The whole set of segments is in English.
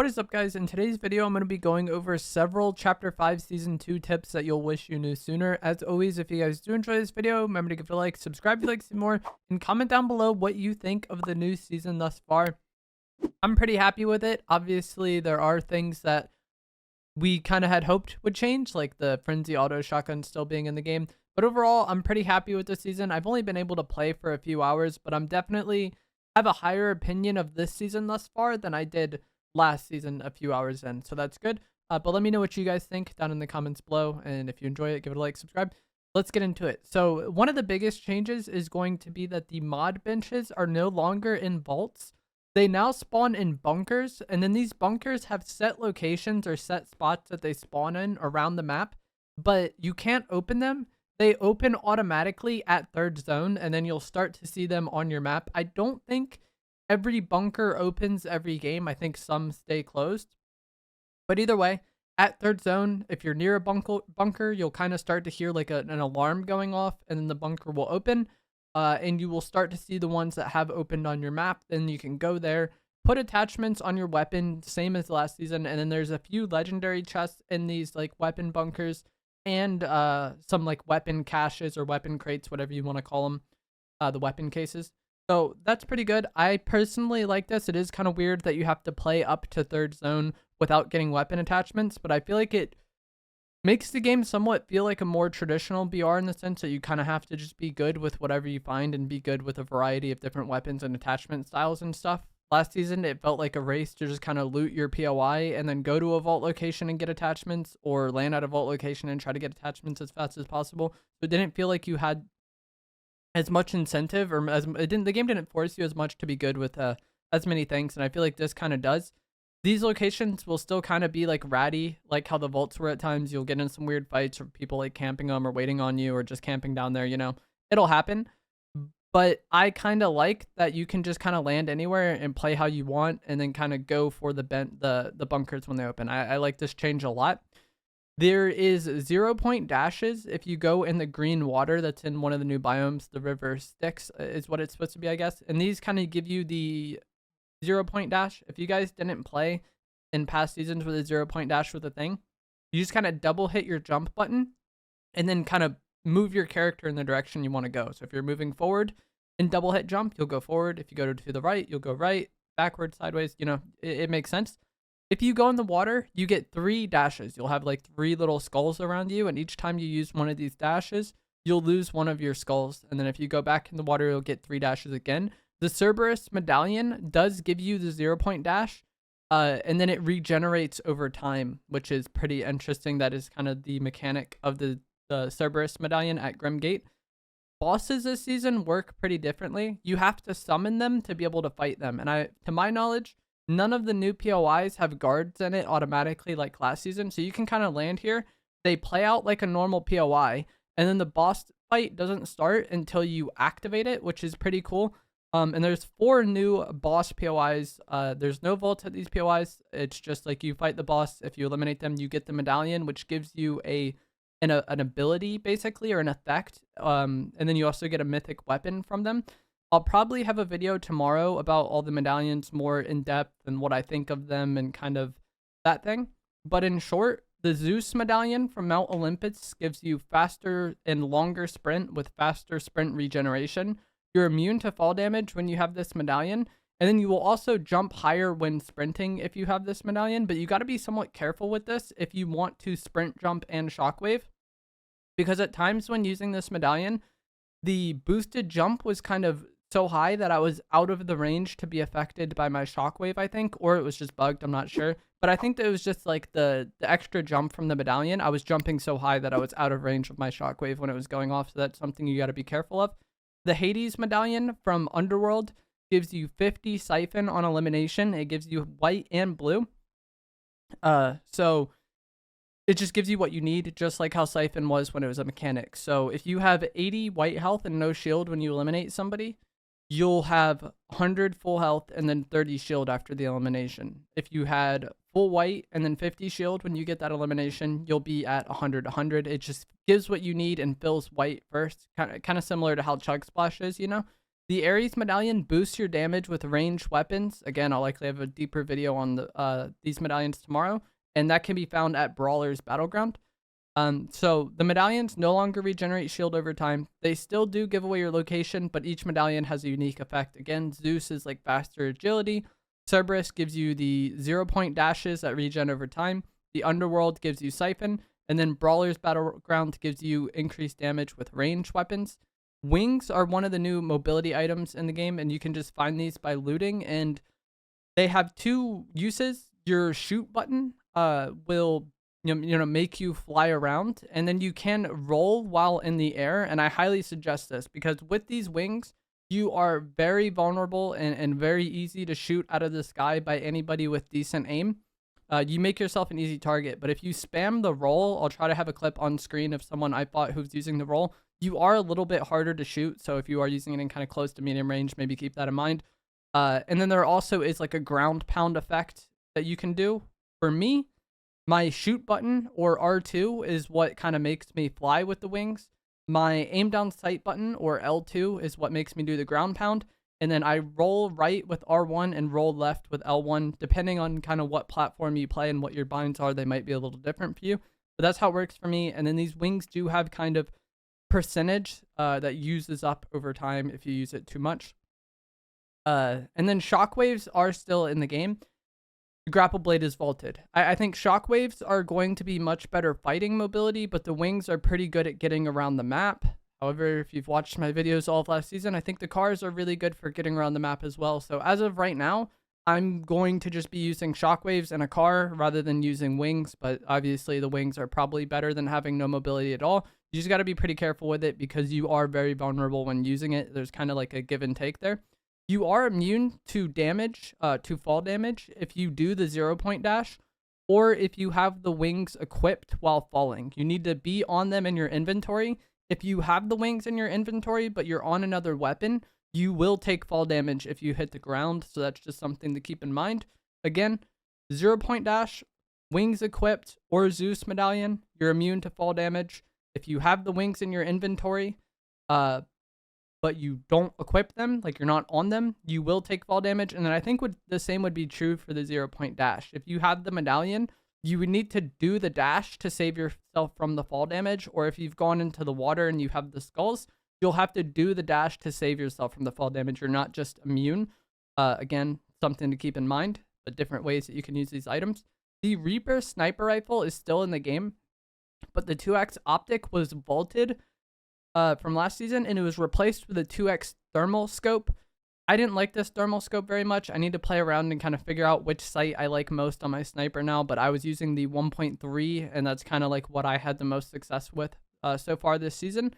What is up, guys? In today's video, I'm going to be going over several Chapter 5 Season 2 tips that you'll wish you knew sooner. As always, if you guys do enjoy this video, remember to give it a like, subscribe if you'd like to see more, and comment down below what you think of the new season thus far. I'm pretty happy with it. Obviously, there are things that we kind of had hoped would change, like the Frenzy Auto Shotgun still being in the game. But overall, I'm pretty happy with the season. I've only been able to play for a few hours, but I'm definitely have a higher opinion of this season thus far than I did last season a few hours in, so that's good. But let me know what you guys think down in the comments below, and if you enjoy it, give it a like, subscribe. Let's get into it. So one of the biggest changes is going to be that the mod benches are no longer in vaults. They now spawn in bunkers, and then these bunkers have set locations or set spots that they spawn in around the map, but you can't open them. They open automatically at third zone, and then you'll start to see them on your map. I don't think every bunker opens every game. I think some stay closed. But either way, at third zone, if you're near a bunker, you'll kind of start to hear like an alarm going off, and then the bunker will open. And you will start to see the ones that have opened on your map. Then you can go there, put attachments on your weapon, same as last season. And then there's a few legendary chests in these like weapon bunkers and some like weapon caches or weapon crates, whatever you want to call them, the weapon cases. So that's pretty good. I personally like this. It is kind of weird that you have to play up to third zone without getting weapon attachments, but I feel like it makes the game somewhat feel like a more traditional BR in the sense that you kind of have to just be good with whatever you find and be good with a variety of different weapons and attachment styles and stuff. Last season, it felt like a race to just kind of loot your POI and then go to a vault location and get attachments, or land at a vault location and try to get attachments as fast as possible. So it didn't feel like you had as much incentive, or the game didn't force you as much to be good with as many things, and I feel like this kind of does. These locations will still kind of be like ratty, like how the vaults were at times. You'll get in some weird fights or people like camping them or waiting on you or just camping down there, you know. It'll happen. But I kind of like that you can just kind of land anywhere and play how you want, and then kind of go for the bunkers when they open. I like this change a lot. There is 0-point dashes if you go in the green water that's in one of the new biomes. The river Styx is what it's supposed to be, I guess. And these kind of give you the 0-point dash. If you guys didn't play in past seasons where the 0-point dash was a thing, you just kind of double hit your jump button and then kind of move your character in the direction you want to go. So if you're moving forward and double hit jump, you'll go forward. If you go to the right, you'll go right, backward, sideways. You know, it makes sense. If you go in the water, you get 3 dashes. You'll have like 3 little skulls around you, and each time you use one of these dashes, you'll lose one of your skulls. And then if you go back in the water, you'll get 3 dashes again. The Cerberus medallion does give you the 0-point dash, and then it regenerates over time, which is pretty interesting. That is kind of the mechanic of the Cerberus medallion at Grimgate. Bosses this season work pretty differently. You have to summon them to be able to fight them. And to my knowledge, none of the new POIs have guards in it automatically like last season. So you can kind of land here. They play out like a normal POI. And then the boss fight doesn't start until you activate it, which is pretty cool. And there's 4 new boss POIs. There's no vaults at these POIs. It's just like you fight the boss. If you eliminate them, you get the medallion, which gives you an ability basically, or an effect. And then you also get a mythic weapon from them. I'll probably have a video tomorrow about all the medallions more in depth and what I think of them and kind of that thing. But in short, the Zeus medallion from Mount Olympus gives you faster and longer sprint with faster sprint regeneration. You're immune to fall damage when you have this medallion. And then you will also jump higher when sprinting if you have this medallion. But you got to be somewhat careful with this if you want to sprint, jump, and shockwave. Because at times when using this medallion, the boosted jump was kind of so high that I was out of the range to be affected by my shockwave, I think, or it was just bugged, I'm not sure. But I think that it was just like the extra jump from the medallion. I was jumping so high that I was out of range of my shockwave when it was going off, so that's something you got to be careful of. The Hades medallion from Underworld gives you 50 siphon on elimination. It gives you white and blue. So it just gives you what you need, just like how siphon was when it was a mechanic. So if you have 80 white health and no shield when you eliminate somebody, you'll have 100 full health and then 30 shield after the elimination. If you had full white and then 50 shield when you get that elimination, you'll be at 100. It just gives what you need and fills white first. Kind of similar to how Chug Splash is, you know? The Ares medallion boosts your damage with ranged weapons. Again, I'll likely have a deeper video on these medallions tomorrow, and that can be found at Brawler's Battleground. So the medallions no longer regenerate shield over time. They still do give away your location, but each medallion has a unique effect. Again, Zeus is like faster agility. Cerberus gives you the 0-point dashes that regen over time. The Underworld gives you Siphon. And then Brawler's Battleground gives you increased damage with ranged weapons. Wings are one of the new mobility items in the game, and you can just find these by looting. And they have two uses. Your shoot button will make you fly around, and then you can roll while in the air. And I highly suggest this because with these wings, you are very vulnerable and very easy to shoot out of the sky by anybody with decent aim. You make yourself an easy target, but if you spam the roll, I'll try to have a clip on screen of someone I fought who's using the roll. You are a little bit harder to shoot, so if you are using it in kind of close to medium range, maybe keep that in mind. And then there also is like a ground pound effect that you can do. For me, my shoot button or R2 is what kind of makes me fly with the wings. My aim down sight button or L2 is what makes me do the ground pound. And then I roll right with R1 and roll left with L1. Depending on kind of what platform you play and what your binds are, they might be a little different for you. But that's how it works for me. And then these wings do have kind of percentage that uses up over time if you use it too much. And then shockwaves are still in the game. The grapple blade is vaulted. I think shockwaves are going to be much better fighting mobility, but the wings are pretty good at getting around the map. However, if you've watched my videos all of last season, I think the cars are really good for getting around the map as well. So as of right now, I'm going to just be using shockwaves in a car rather than using wings. But obviously the wings are probably better than having no mobility at all. You just got to be pretty careful with it because you are very vulnerable when using it. There's kind of like a give and take there. You are immune to damage, to fall damage, if you do the 0-point dash, or if you have the wings equipped while falling. You need to be on them in your inventory. If you have the wings in your inventory, but you're on another weapon, you will take fall damage if you hit the ground. So that's just something to keep in mind. Again, 0-point dash, wings equipped, or Zeus medallion, you're immune to fall damage. If you have the wings in your inventory, but you don't equip them, like you're not on them, you will take fall damage. And then I think the same would be true for the 0-point dash. If you have the medallion, you would need to do the dash to save yourself from the fall damage. Or if you've gone into the water and you have the skulls, you'll have to do the dash to save yourself from the fall damage. You're not just immune. Again, something to keep in mind, but different ways that you can use these items. The Reaper sniper rifle is still in the game, but the 2x optic was vaulted from last season, and it was replaced with a 2x thermal scope. I didn't like this thermal scope very much. I need to play around and kind of figure out which sight I like most on my sniper now, but I was using the 1.3, and that's kind of like what I had the most success with so far this season.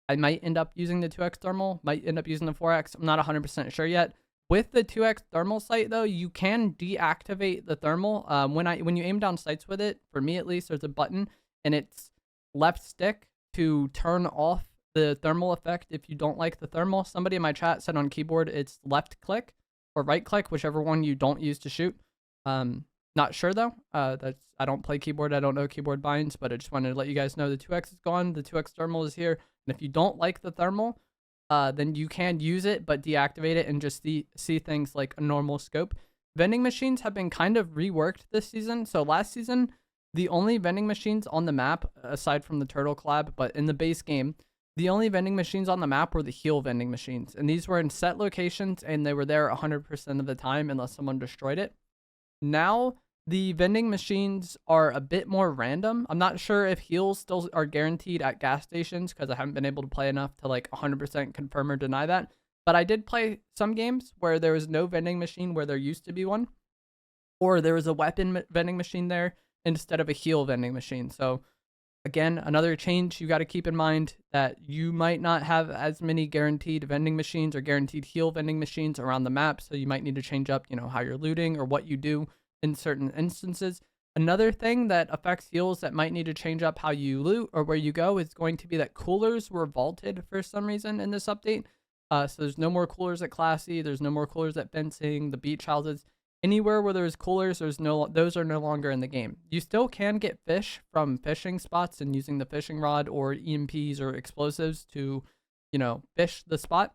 I might end up using the 2x thermal, might end up using the 4x. I'm not 100% sure yet. With the 2x thermal sight, though, you can deactivate the thermal. When you aim down sights with it, for me at least, there's a button, and it's left stick to turn off the thermal effect if you don't like the thermal. Somebody in my chat said on keyboard it's left click or right click, whichever one you don't use to shoot. Not sure though. I don't play keyboard. I don't know keyboard binds, but I just wanted to let you guys know the 2x is gone. The 2x thermal is here. And if you don't like the thermal, then you can use it, but deactivate it and just see things like a normal scope. Vending machines have been kind of reworked this season. So last season, the only vending machines on the map, aside from the turtle collab, but in the base game, the only vending machines on the map were the heal vending machines. And these were in set locations, and they were there 100% of the time unless someone destroyed it. Now, the vending machines are a bit more random. I'm not sure if heals still are guaranteed at gas stations because I haven't been able to play enough to like 100% confirm or deny that. But I did play some games where there was no vending machine where there used to be one. Or there was a weapon vending machine there instead of a heal vending machine. So again, another change you got to keep in mind that you might not have as many guaranteed vending machines or guaranteed heal vending machines around the map. So you might need to change up, how you're looting or what you do in certain instances. Another thing that affects heals that might need to change up how you loot or where you go is going to be that coolers were vaulted for some reason in this update. So there's no more coolers at Classy. There's no more coolers at fencing, the beach houses. Anywhere where there's coolers, those are no longer in the game. You still can get fish from fishing spots and using the fishing rod or EMPs or explosives to, fish the spot.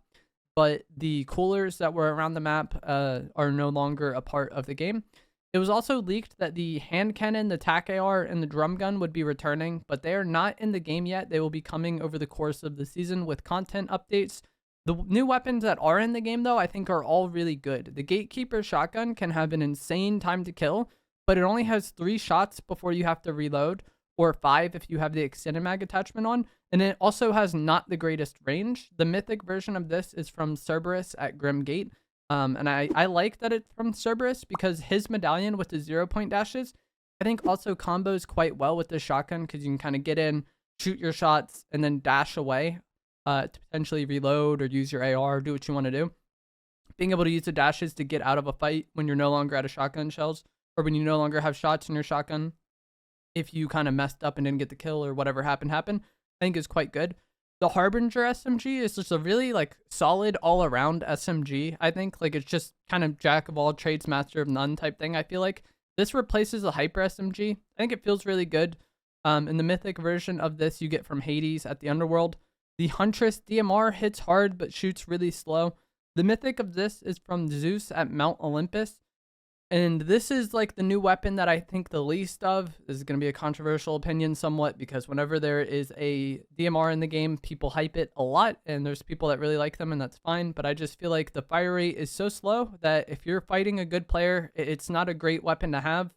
but the coolers that were around the map are no longer a part of the game. It was also leaked that the hand cannon, the tac AR, and the drum gun would be returning, but they are not in the game yet. They will be coming over the course of the season with content updates. The new weapons that are in the game, though, I think are all really good. The Gatekeeper shotgun can have an insane time to kill, but it only has 3 shots before you have to reload, or 5 if you have the extended mag attachment on, and it also has not the greatest range. The mythic version of this is from Cerberus at Grim Gate. And I like that it's from Cerberus because his medallion with the 0-point dashes, I think also combos quite well with the shotgun because you can kind of get in, shoot your shots, and then dash away to potentially reload or use your AR, do what you want to do. Being able to use the dashes to get out of a fight when you're no longer out of shotgun shells or when you no longer have shots in your shotgun, if you kind of messed up and didn't get the kill or whatever happened, I think is quite good. The Harbinger SMG is just a really like solid all around SMG. I think like it's just kind of jack of all trades, master of none type thing. I feel like this replaces a hyper SMG. I think it feels really good. In the mythic version of this, you get from Hades at the Underworld. The Huntress DMR hits hard but shoots really slow. The mythic of this is from Zeus at Mount Olympus. And this is like the new weapon that I think the least of. This is going to be a controversial opinion somewhat because whenever there is a DMR in the game, people hype it a lot and there's people that really like them and that's fine. But I just feel like the fire rate is so slow that if you're fighting a good player, it's not a great weapon to have.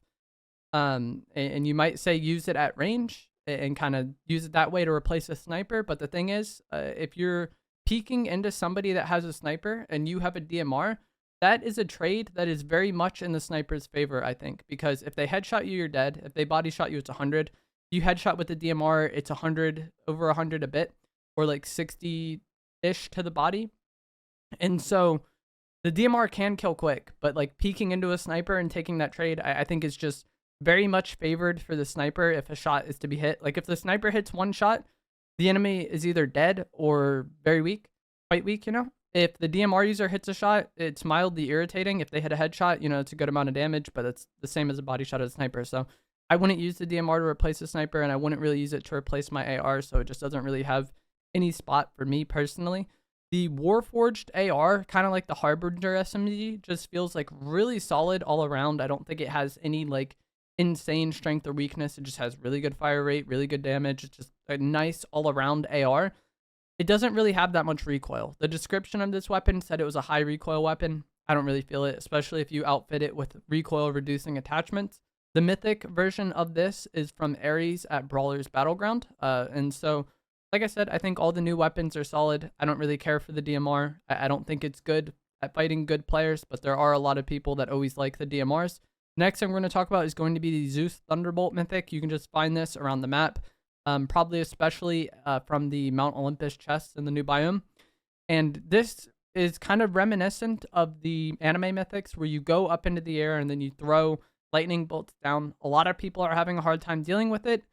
And you might say use it at range and kind of use it that way to replace a sniper. But the thing is, if you're peeking into somebody that has a sniper and you have a DMR, that is a trade that is very much in the sniper's favor, I think, because if they headshot you, you're dead. If they body shot you, it's 100. You headshot with the DMR, it's 100, over 100 a bit, or like 60-ish to the body. And so the DMR can kill quick, but like peeking into a sniper and taking that trade, I think is just very much favored for the sniper if a shot is to be hit. Like if the sniper hits one shot, the enemy is either dead or very weak, quite weak, you know? If the DMR user hits a shot, it's mildly irritating. If they hit a headshot, you know, it's a good amount of damage, but it's the same as a body shot of a sniper. So I wouldn't use the DMR to replace a sniper, and I wouldn't really use it to replace my AR, so it just doesn't really have any spot for me personally. The Warforged AR, kind of like the Harbinger SMG, just feels like really solid all around. I don't think it has any like insane strength or weakness. It just has really good fire rate, really good damage. It's just a nice all around AR. It doesn't really have that much recoil. The description of this weapon said it was a high recoil weapon. I don't really feel it, especially if you outfit it with recoil reducing attachments. The mythic version of this is from Ares at Brawler's Battleground. And so, like I said, I think all the new weapons are solid. I don't really care for the DMR. I don't think it's good at fighting good players, but there are a lot of people that always like the DMRs. Next thing we're going to talk about is going to be the Zeus Thunderbolt mythic. You can just find this around the map. Probably especially from the Mount Olympus chests in the new biome. And this is kind of reminiscent of the anime mythics where you go up into the air and then you throw lightning bolts down. A lot of people are having a hard time dealing with it.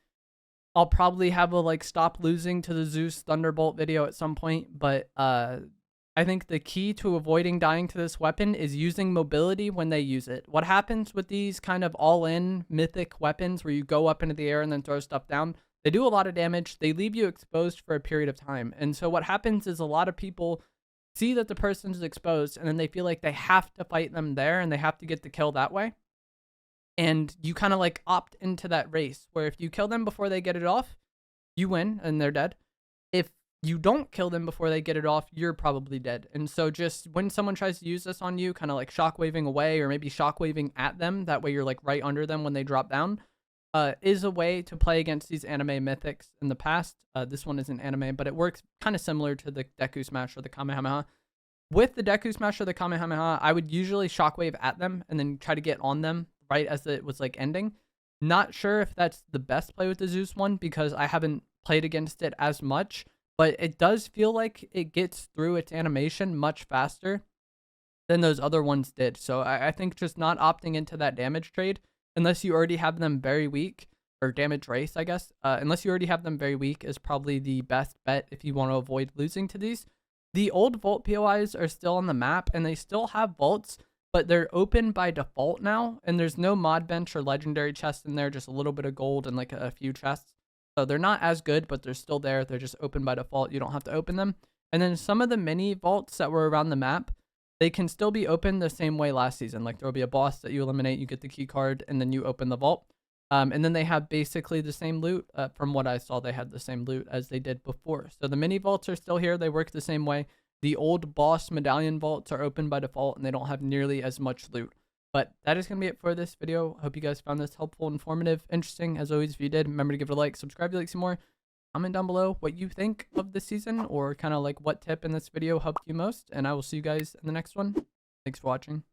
I'll probably have a like stop losing to the Zeus Thunderbolt video at some point, but I think the key to avoiding dying to this weapon is using mobility when they use it. What happens with these kind of all-in mythic weapons where you go up into the air and then throw stuff down? They do a lot of damage. They leave you exposed for a period of time. And so what happens is a lot of people see that the person is exposed and then they feel like they have to fight them there and they have to get the kill that way. And you kind of like opt into that race where if you kill them before they get it off, you win and they're dead. If you don't kill them before they get it off, you're probably dead. And so just when someone tries to use this on you, kind of like shockwaving away or maybe shockwaving at them, that way you're like right under them when they drop down. Is a way to play against these anime mythics in the past. This one isn't anime, but it works kind of similar to the Deku Smash or the Kamehameha. With the Deku Smash or the Kamehameha, I would usually shockwave at them and then try to get on them right as it was like ending. Not sure if that's the best play with the Zeus one because I haven't played against it as much, but it does feel like it gets through its animation much faster than those other ones did. So I think just not opting into that damage trade unless you already have them very weak, or damage race, I guess. Unless you already have them very weak is probably the best bet if you want to avoid losing to these. The old vault POIs are still on the map, and they still have vaults, but they're open by default now, and there's no mod bench or legendary chest in there, just a little bit of gold and like a few chests. So they're not as good, but they're still there. They're just open by default. You don't have to open them. And then some of the mini vaults that were around the map, they can still be opened the same way last season. Like there'll be a boss that you eliminate, you get the key card, and then you open the vault. And then they have basically the same loot. From what I saw, they had the same loot as they did before. So the mini vaults are still here. They work the same way. The old boss medallion vaults are open by default, and they don't have nearly as much loot. But that is going to be it for this video. Hope you guys found this helpful, informative, interesting. As always, if you did, remember to give it a like, subscribe if you like some more. Comment down below what you think of this season, or kind of like what tip in this video helped you most. And I will see you guys in the next one. Thanks for watching.